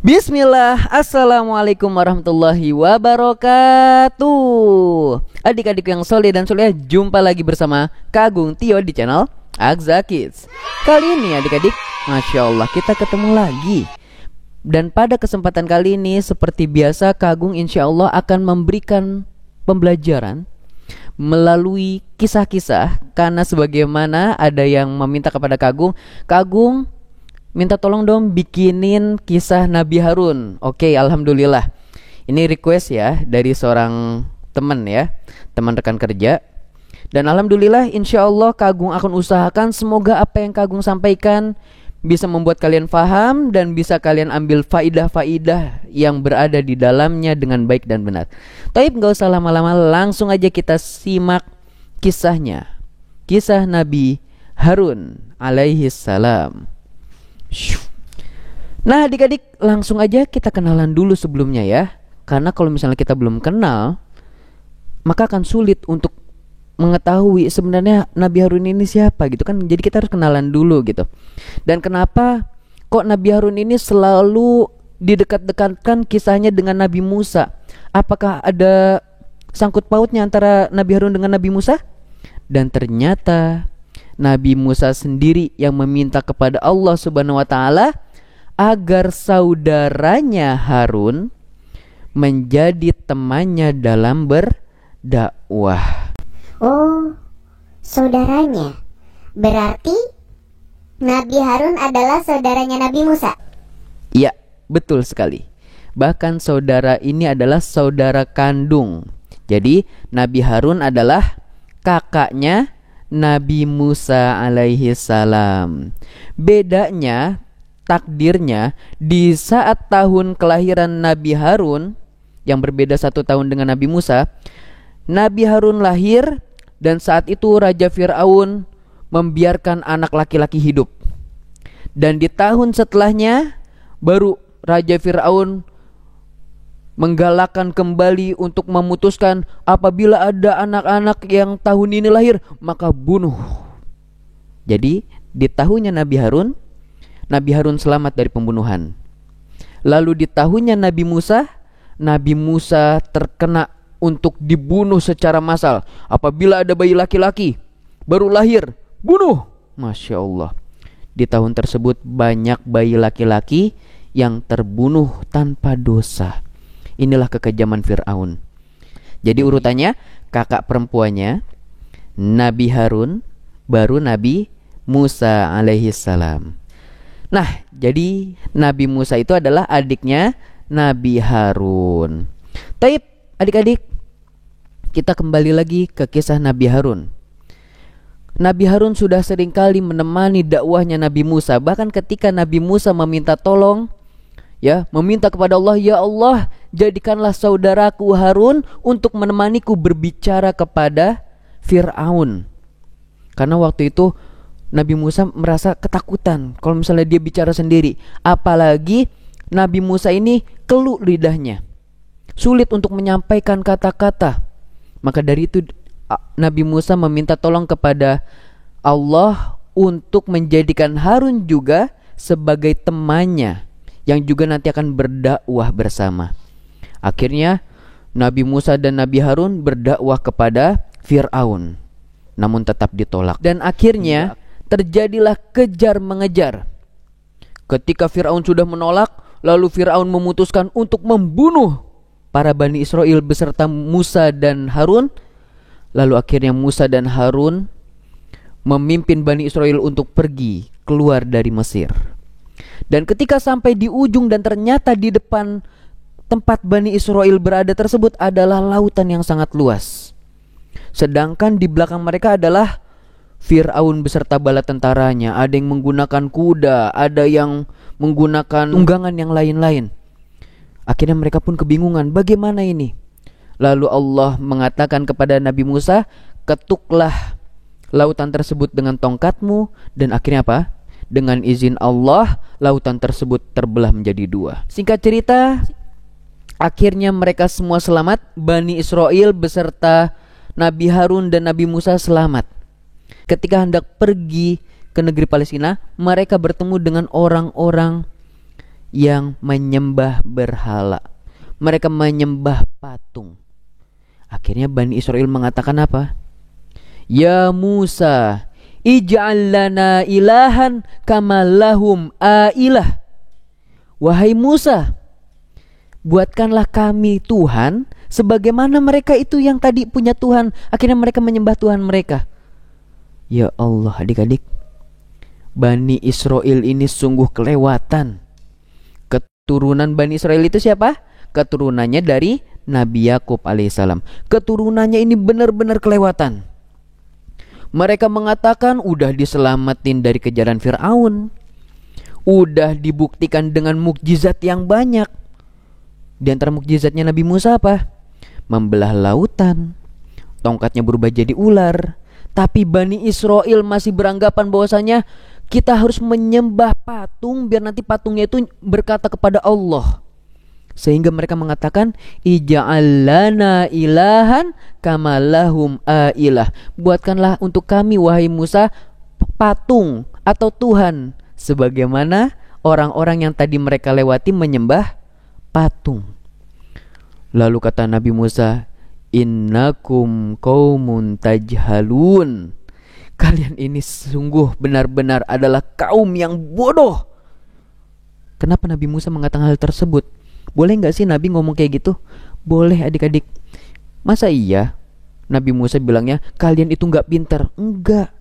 Bismillah, Assalamualaikum warahmatullahi wabarakatuh. Adik-adik yang soleh dan soleh, jumpa lagi bersama Kak Agung Tio di channel Agza Kids. Kali ini adik-adik, Masya Allah kita ketemu lagi. Dan pada kesempatan kali ini seperti biasa Kak Agung insya Allah akan memberikan pembelajaran melalui kisah-kisah. Karena sebagaimana ada yang meminta kepada Kak Agung minta tolong dong bikinin kisah Nabi Harun. Oke, alhamdulillah. Ini request ya dari seorang teman ya, teman rekan kerja. Dan alhamdulillah insya Allah Kak Agung akan usahakan semoga apa yang Kak Agung sampaikan bisa membuat kalian paham dan bisa kalian ambil faidah-faidah yang berada di dalamnya dengan baik dan benar. Taib, gak usah lama-lama, langsung aja kita simak kisahnya. Kisah Nabi Harun alaihi salam. Nah adik-adik, langsung aja kita kenalan dulu sebelumnya ya. Karena kalau misalnya kita belum kenal, maka akan sulit untuk mengetahui sebenarnya Nabi Harun ini siapa gitu kan. Jadi kita harus kenalan dulu gitu. Dan kenapa kok Nabi Harun ini selalu didekat-dekatkan kisahnya dengan Nabi Musa? Apakah ada sangkut pautnya antara Nabi Harun dengan Nabi Musa? Dan ternyata Nabi Musa sendiri yang meminta kepada Allah Subhanahu wa taala agar saudaranya Harun menjadi temannya dalam berdakwah. Oh, saudaranya. Berarti Nabi Harun adalah saudaranya Nabi Musa. Ya, betul sekali. Bahkan saudara ini adalah saudara kandung. Jadi Nabi Harun adalah kakaknya Nabi Musa alaihi salam. Bedanya, takdirnya, di saat tahun kelahiran Nabi Harun yang berbeda 1 tahun dengan Nabi Musa, Nabi Harun lahir dan saat itu Raja Fir'aun membiarkan anak laki-laki hidup. Dan di tahun setelahnya baru Raja Fir'aun menggalakkan kembali untuk memutuskan apabila ada anak-anak yang tahun ini lahir maka bunuh. Jadi di tahunnya Nabi Harun selamat dari pembunuhan. Lalu di tahunnya Nabi Musa terkena untuk dibunuh secara massal. Apabila ada bayi laki-laki baru lahir, bunuh. Masya Allah. Di tahun tersebut banyak bayi laki-laki yang terbunuh tanpa dosa. Inilah kekejaman Fir'aun. Jadi urutannya, kakak perempuannya Nabi Harun, baru Nabi Musa alaihi salam. Nah, jadi Nabi Musa itu adalah adiknya Nabi Harun. Taib, adik-adik, kita kembali lagi ke kisah Nabi Harun. Nabi Harun sudah seringkali menemani dakwahnya Nabi Musa. Bahkan ketika Nabi Musa meminta tolong, meminta kepada Allah, ya Allah, jadikanlah saudaraku Harun untuk menemaniku berbicara kepada Fir'aun. Karena waktu itu Nabi Musa merasa ketakutan kalau misalnya dia bicara sendiri. Apalagi Nabi Musa ini keluh lidahnya, sulit untuk menyampaikan kata-kata. Maka dari itu Nabi Musa meminta tolong kepada Allah untuk menjadikan Harun juga sebagai temannya yang juga nanti akan berdakwah bersama. Akhirnya Nabi Musa dan Nabi Harun berdakwah kepada Fir'aun, namun tetap ditolak. Dan akhirnya terjadilah kejar mengejar. Ketika Fir'aun sudah menolak, lalu Fir'aun memutuskan untuk membunuh para Bani Israel beserta Musa dan Harun. Lalu akhirnya Musa dan Harun memimpin Bani Israel untuk pergi keluar dari Mesir. Dan ketika sampai di ujung dan ternyata di depan tempat Bani Israel berada tersebut adalah lautan yang sangat luas. Sedangkan di belakang mereka adalah Fir'aun beserta bala tentaranya. Ada yang menggunakan kuda, ada yang menggunakan tunggangan yang lain-lain. Akhirnya mereka pun kebingungan, bagaimana ini? Lalu Allah mengatakan kepada Nabi Musa, ketuklah lautan tersebut dengan tongkatmu. Dan akhirnya apa? Dengan izin Allah, lautan tersebut terbelah menjadi 2. Singkat cerita, akhirnya mereka semua selamat. Bani Israel beserta Nabi Harun dan Nabi Musa selamat. Ketika hendak pergi ke negeri Palestina, mereka bertemu dengan orang-orang yang menyembah berhala. Mereka menyembah patung. Akhirnya Bani Israel mengatakan apa? Ya Musa, ij'al lana ilahan kama lahum ailah. Wahai Musa, buatkanlah kami Tuhan sebagaimana mereka itu yang tadi punya Tuhan. Akhirnya mereka menyembah Tuhan mereka. Ya Allah, adik-adik, Bani Israel ini sungguh kelewatan. Keturunan Bani Israel itu siapa? Keturunannya dari Nabi Yakub alaihissalam. Keturunannya ini benar-benar kelewatan. Mereka mengatakan udah diselamatin dari kejaran Fir'aun, udah dibuktikan dengan mukjizat yang banyak. Di antara mukjizatnya Nabi Musa apa? Membelah lautan, tongkatnya berubah jadi ular. Tapi Bani Israel masih beranggapan bahwasanya kita harus menyembah patung biar nanti patungnya itu berkata kepada Allah. Sehingga mereka mengatakan ij'al lana ilahan kama lahum ailah. Buatkanlah untuk kami wahai Musa patung atau Tuhan sebagaimana orang-orang yang tadi mereka lewati menyembah patung. Lalu kata Nabi Musa, innakum qaumun tajhalun. Kalian ini sungguh benar-benar adalah kaum yang bodoh. Kenapa Nabi Musa mengatakan hal tersebut? Boleh gak sih Nabi ngomong kayak gitu? Boleh adik-adik. Masa iya Nabi Musa bilangnya kalian itu gak pintar? Enggak.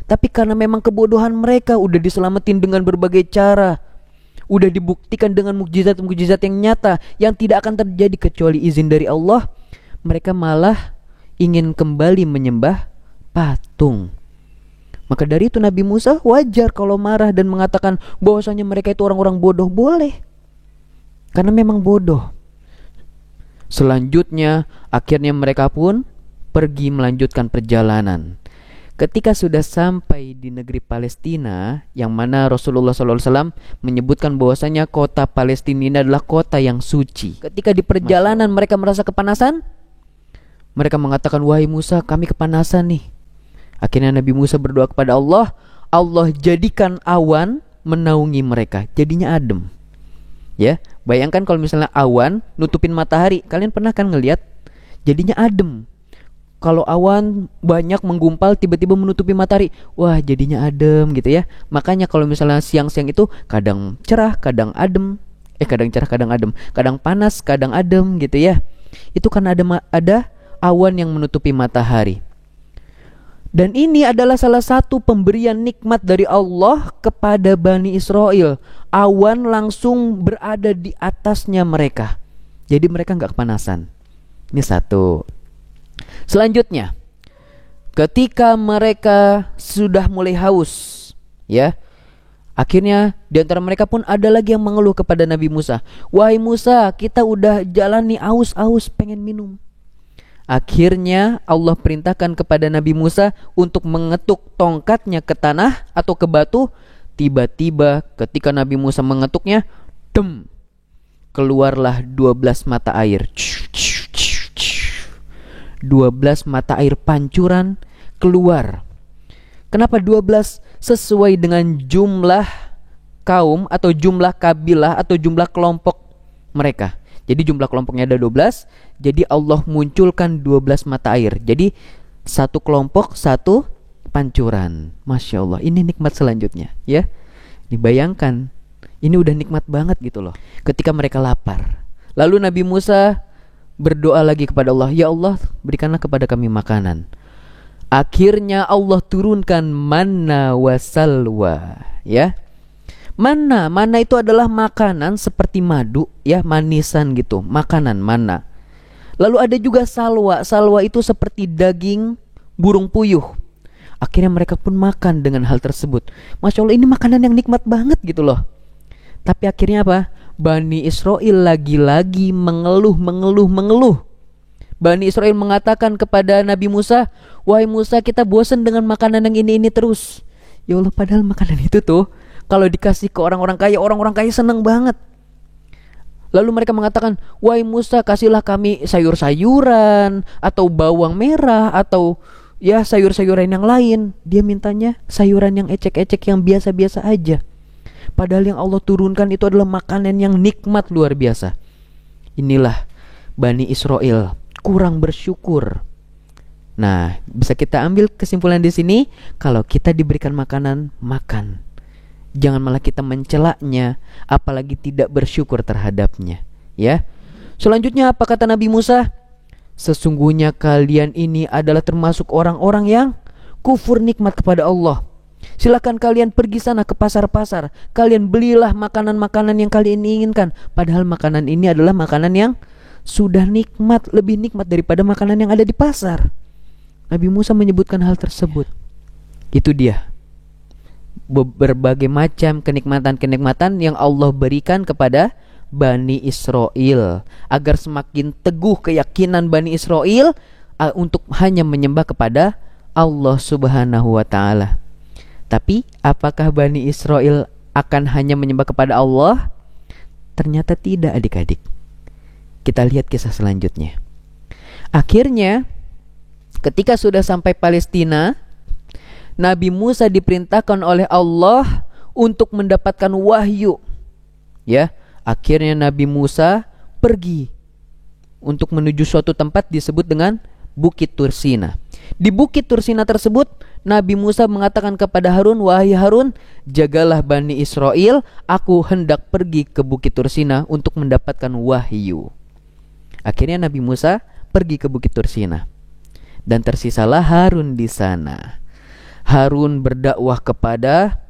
Tapi karena memang kebodohan mereka udah diselamatin dengan berbagai cara, udah dibuktikan dengan mukjizat-mukjizat yang nyata yang tidak akan terjadi kecuali izin dari Allah, mereka malah ingin kembali menyembah patung. Maka dari itu Nabi Musa wajar kalau marah dan mengatakan bahwasanya mereka itu orang-orang bodoh. Boleh, karena memang bodoh. Selanjutnya akhirnya mereka pun pergi melanjutkan perjalanan. Ketika sudah sampai di negeri Palestina, yang mana Rasulullah SAW menyebutkan bahwasanya kota Palestina ini adalah kota yang suci. Ketika di perjalanan mereka merasa kepanasan, mereka mengatakan, wahai Musa, kami kepanasan nih. Akhirnya Nabi Musa berdoa kepada Allah. Allah jadikan awan menaungi mereka, jadinya adem. Ya, bayangkan kalau misalnya awan nutupin matahari, kalian pernah kan ngelihat? Jadinya adem. Kalau awan banyak menggumpal tiba-tiba menutupi matahari, wah jadinya adem gitu ya. Makanya kalau misalnya siang-siang itu kadang cerah, kadang adem. Kadang cerah, kadang adem. Kadang panas, kadang adem gitu ya. Itu karena ada awan yang menutupi matahari. Dan ini adalah salah satu pemberian nikmat dari Allah kepada Bani Israel. Awan langsung berada di atasnya mereka. Jadi mereka gak kepanasan. Ini satu. Selanjutnya, ketika mereka sudah mulai haus, ya, akhirnya di antara mereka pun ada lagi yang mengeluh kepada Nabi Musa. Wahai Musa, kita udah jalan nih aus-aus pengen minum. Akhirnya Allah perintahkan kepada Nabi Musa untuk mengetuk tongkatnya ke tanah atau ke batu. Tiba-tiba ketika Nabi Musa mengetuknya, keluarlah 12 mata air. 12 mata air pancuran keluar. Kenapa 12? Sesuai dengan jumlah kaum atau jumlah kabilah atau jumlah kelompok mereka. Jadi jumlah kelompoknya ada 12. Jadi Allah munculkan 12 mata air. Jadi satu kelompok, satu pancuran. Masya Allah, ini nikmat selanjutnya ya. Dibayangkan, ini udah nikmat banget gitu loh. Ketika mereka lapar, lalu Nabi Musa berdoa lagi kepada Allah, ya Allah, berikanlah kepada kami makanan. Akhirnya Allah turunkan manna wa salwa, ya. Manna itu adalah makanan seperti madu, ya, manisan gitu, makanan manna. Lalu ada juga salwa. Salwa itu seperti daging burung puyuh. Akhirnya mereka pun makan dengan hal tersebut. Masya Allah, ini makanan yang nikmat banget gitu loh. Tapi akhirnya apa? Bani Israel lagi-lagi mengeluh. Bani Israel mengatakan kepada Nabi Musa, wahai Musa, kita bosan dengan makanan yang ini terus. Ya Allah, padahal makanan itu tuh kalau dikasih ke orang-orang kaya seneng banget. Lalu mereka mengatakan, wahai Musa, kasihlah kami sayur-sayuran atau bawang merah atau ya sayur-sayuran yang lain. Dia mintanya sayuran yang ecek-ecek yang biasa-biasa aja. Padahal yang Allah turunkan itu adalah makanan yang nikmat luar biasa. Inilah Bani Israel kurang bersyukur. Nah, bisa kita ambil kesimpulan di sini, kalau kita diberikan makanan, makan. Jangan malah kita mencelaknya, apalagi tidak bersyukur terhadapnya, ya. Selanjutnya apa kata Nabi Musa? Sesungguhnya kalian ini adalah termasuk orang-orang yang kufur nikmat kepada Allah. Silakan kalian pergi sana ke pasar-pasar, kalian belilah makanan-makanan yang kalian inginkan. Padahal makanan ini adalah makanan yang sudah nikmat, lebih nikmat daripada makanan yang ada di pasar. Nabi Musa menyebutkan hal tersebut. Itu dia, berbagai macam kenikmatan-kenikmatan yang Allah berikan kepada Bani Israel, agar semakin teguh keyakinan Bani Israel untuk hanya menyembah kepada Allah Subhanahu wa ta'ala. Tapi apakah Bani Israel akan hanya menyembah kepada Allah? Ternyata tidak, adik-adik. Kita lihat kisah selanjutnya. Akhirnya ketika sudah sampai Palestina, Nabi Musa diperintahkan oleh Allah untuk mendapatkan wahyu. Ya, akhirnya Nabi Musa pergi untuk menuju suatu tempat disebut dengan Bukit Tursina. Di Bukit Tursina tersebut, Nabi Musa mengatakan kepada Harun, "Wahai Harun, jagalah Bani Israel, aku hendak pergi ke Bukit Tursina untuk mendapatkan wahyu." Akhirnya Nabi Musa pergi ke Bukit Tursina, dan tersisalah Harun di sana. Harun berdakwah kepada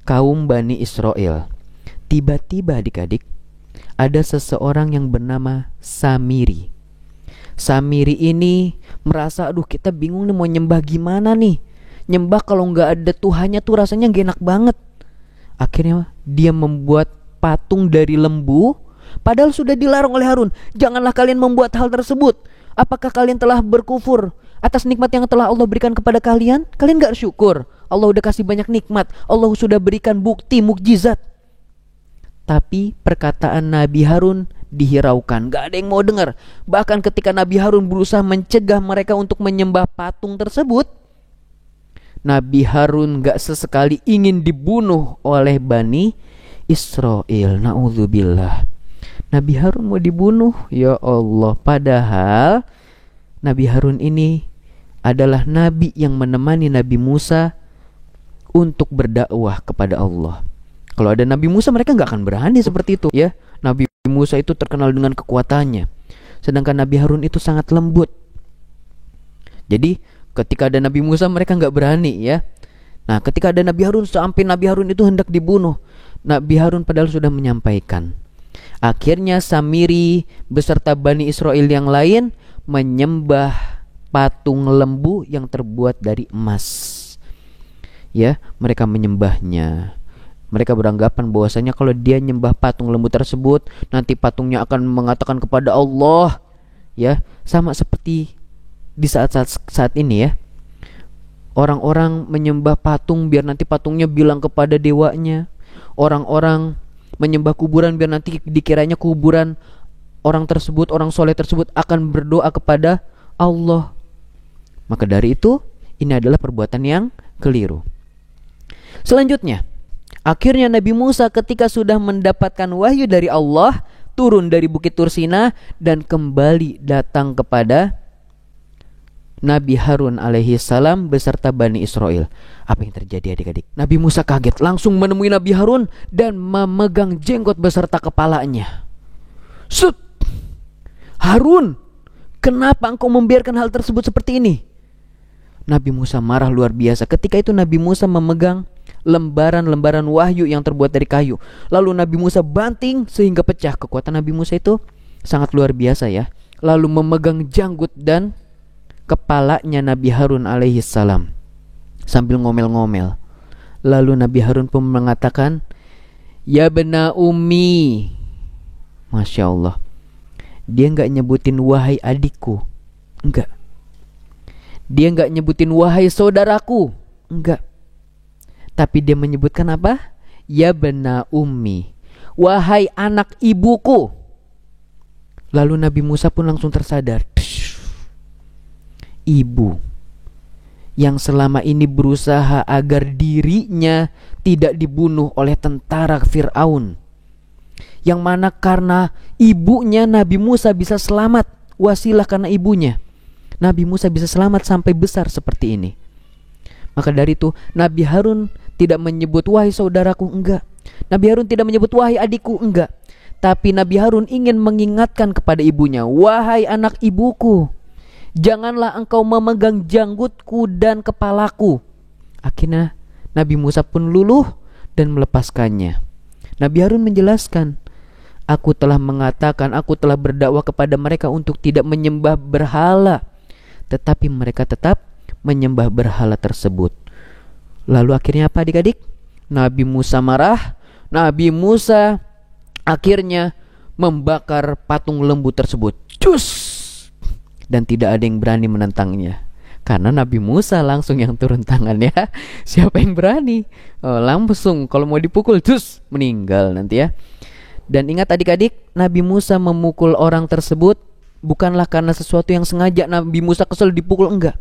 kaum Bani Israel. Tiba-tiba adik-adik, ada seseorang yang bernama Samiri. Samiri ini merasa, aduh kita bingung nih mau nyembah gimana nih. Nyembah kalau nggak ada Tuhannya tuh rasanya gak enak banget. Akhirnya dia membuat patung dari lembu, padahal sudah dilarang oleh Harun. Janganlah kalian membuat hal tersebut. Apakah kalian telah berkufur atas nikmat yang telah Allah berikan kepada kalian? Kalian gak syukur? Allah udah kasih banyak nikmat, Allah sudah berikan bukti, mukjizat. Tapi perkataan Nabi Harun dihiraukan, gak ada yang mau dengar. Bahkan ketika Nabi Harun berusaha mencegah mereka untuk menyembah patung tersebut, Nabi Harun gak sesekali ingin dibunuh oleh Bani Israel. Na'udzubillah. Nabi Harun mau dibunuh, ya Allah. Padahal Nabi Harun ini adalah nabi yang menemani Nabi Musa untuk berdakwah kepada Allah. Kalau ada Nabi Musa, mereka gak akan berani seperti itu, ya. Nabi Musa itu terkenal dengan kekuatannya, sedangkan Nabi Harun itu sangat lembut. Jadi ketika ada Nabi Musa, mereka gak berani, ya. Nah, ketika ada Nabi Harun, sampai Nabi Harun itu hendak dibunuh, Nabi Harun padahal sudah menyampaikan. Akhirnya Samiri beserta Bani Israel yang lain menyembah patung lembu yang terbuat dari emas. Ya, mereka menyembahnya. Mereka beranggapan bahwasanya kalau dia nyembah patung lembu tersebut, nanti patungnya akan mengatakan kepada Allah, ya, sama seperti di saat ini, ya. Orang-orang menyembah patung biar nanti patungnya bilang kepada dewanya. Orang-orang menyembah kuburan biar nanti dikiranya kuburan orang tersebut, orang soleh tersebut akan berdoa kepada Allah. Maka dari itu, ini adalah perbuatan yang keliru. Selanjutnya, akhirnya Nabi Musa ketika sudah mendapatkan wahyu dari Allah, turun dari Bukit Tursina dan kembali datang kepada Nabi Harun alaihi salam beserta Bani Israel. Apa yang terjadi adik-adik? Nabi Musa kaget, langsung menemui Nabi Harun dan memegang jenggot beserta kepalanya. Sut! Harun, kenapa engkau membiarkan hal tersebut seperti ini? Nabi Musa marah luar biasa. Ketika itu Nabi Musa memegang lembaran-lembaran wahyu yang terbuat dari kayu. Lalu Nabi Musa banting sehingga pecah. Kekuatan Nabi Musa itu sangat luar biasa, ya. Lalu memegang janggut dan kepalanya Nabi Harun alaihi salam sambil ngomel-ngomel. Lalu Nabi Harun pun mengatakan, "Ya bena ummi." Masya Allah. Dia gak nyebutin wahai adikku, enggak. Dia gak nyebutin wahai saudaraku, enggak. Tapi dia menyebutkan apa? Ya bena ummi, wahai anak ibuku. Lalu Nabi Musa pun langsung tersadar. Ibu. yang selama ini berusaha agar dirinya tidak dibunuh oleh tentara Fir'aun, yang mana karena ibunya Nabi Musa bisa selamat, wasilah karena ibunya Nabi Musa bisa selamat sampai besar seperti ini. Maka dari itu Nabi Harun tidak menyebut wahai saudaraku, enggak. Nabi Harun tidak menyebut wahai adikku, enggak. Tapi Nabi Harun ingin mengingatkan kepada ibunya, wahai anak ibuku, janganlah engkau memegang janggutku dan kepalaku. Akhirnya Nabi Musa pun luluh dan melepaskannya. Nabi Harun menjelaskan, aku telah mengatakan, aku telah berdakwah kepada mereka untuk tidak menyembah berhala, tetapi mereka tetap menyembah berhala tersebut. Lalu akhirnya apa adik-adik? Nabi Musa marah. Nabi Musa akhirnya membakar patung lembu tersebut. Cus! Dan tidak ada yang berani menentangnya, karena Nabi Musa langsung yang turun tangan ya. Siapa yang berani? Langsung kalau mau dipukul cus, meninggal nanti ya. Dan ingat adik-adik, Nabi Musa memukul orang tersebut bukanlah karena sesuatu yang sengaja Nabi Musa kesel dipukul, enggak.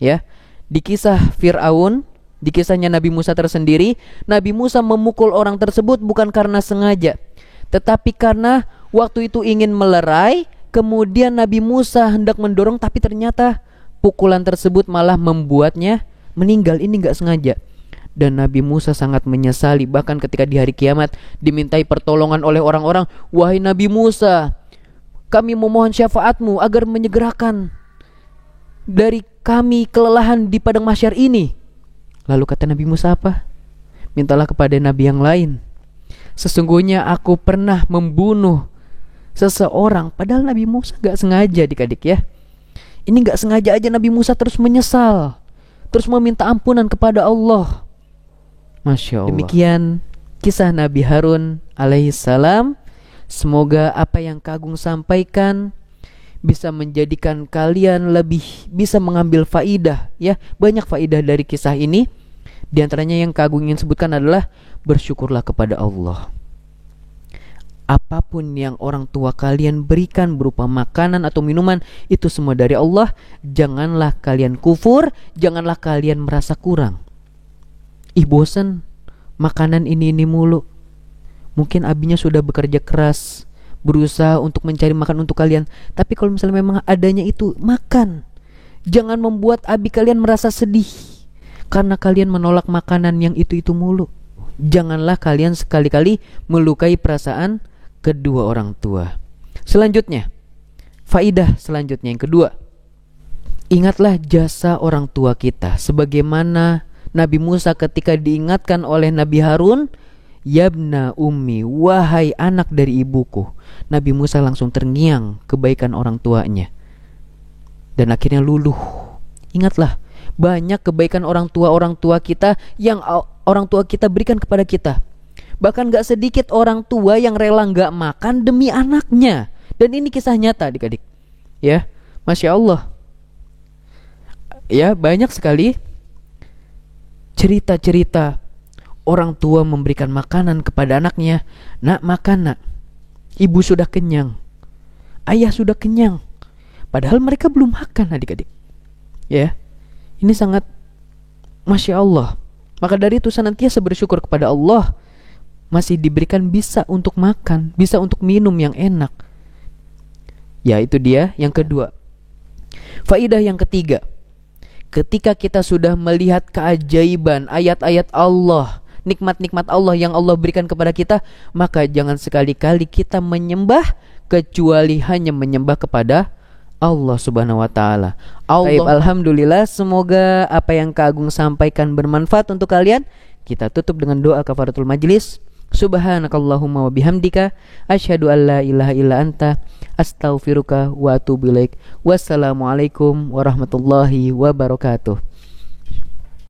Ya, di kisah Fir'aun, di kisahnya Nabi Musa tersendiri, Nabi Musa memukul orang tersebut bukan karena sengaja, tetapi karena waktu itu ingin melerai. Kemudian Nabi Musa hendak mendorong, tapi ternyata pukulan tersebut malah membuatnya meninggal. Ini gak sengaja. Dan Nabi Musa sangat menyesali. Bahkan ketika di hari kiamat dimintai pertolongan oleh orang-orang, wahai Nabi Musa, kami memohon syafaatmu agar menyegerakan dari kami kelelahan di padang mahsyar ini. Lalu kata Nabi Musa apa? Mintalah kepada Nabi yang lain. Sesungguhnya aku pernah membunuh seseorang. Padahal Nabi Musa gak sengaja, adik-adik ya. Ini gak sengaja aja Nabi Musa terus menyesal, terus meminta ampunan kepada Allah. Masya Allah. Demikian kisah Nabi Harun alaihissalam. Semoga apa yang Kak Agung sampaikan bisa menjadikan kalian lebih bisa mengambil faidah ya. Banyak faidah dari kisah ini. Di antaranya yang Kak Agung ingin sebutkan adalah bersyukurlah kepada Allah. Apapun yang orang tua kalian berikan berupa makanan atau minuman, itu semua dari Allah. Janganlah kalian kufur, janganlah kalian merasa kurang. Ih bosan makanan ini mulu. Mungkin abinya sudah bekerja keras, berusaha untuk mencari makan untuk kalian. Tapi kalau misalnya memang adanya itu, makan. Jangan membuat abi kalian merasa sedih karena kalian menolak makanan yang itu mulu. Janganlah kalian sekali-kali melukai perasaan kedua orang tua. Selanjutnya, faidah selanjutnya yang kedua, ingatlah jasa orang tua kita. Sebagaimana Nabi Musa ketika diingatkan oleh Nabi Harun, yabna ummi, wahai anak dari ibuku, Nabi Musa langsung terngiang kebaikan orang tuanya dan akhirnya luluh. Ingatlah banyak kebaikan orang tua kita yang orang tua kita berikan kepada kita. Bahkan gak sedikit orang tua yang rela gak makan demi anaknya. Dan ini kisah nyata adik-adik ya, Masya Allah. Ya, banyak sekali cerita-cerita orang tua memberikan makanan kepada anaknya. Nak, makan nak, ibu sudah kenyang, ayah sudah kenyang. Padahal mereka belum makan adik-adik ya. Ini sangat Masya Allah. Maka dari itu senantiasa bersyukur kepada Allah, masih diberikan bisa untuk makan, bisa untuk minum yang enak. Ya, itu dia yang kedua. Faidah yang ketiga, ketika kita sudah melihat keajaiban ayat-ayat Allah, nikmat-nikmat Allah yang Allah berikan kepada kita, maka jangan sekali-kali kita menyembah kecuali hanya menyembah kepada Allah Subhanahu wa taala. Alhamdulillah, semoga apa yang Kak Agung sampaikan bermanfaat untuk kalian. Kita tutup dengan doa kafaratul majlis. Subhanakallahumma wa bihamdika asyhadu an la ilaha illa anta astaghfiruka wa atubu ilaik. Wassalamualaikum warahmatullahi wabarakatuh.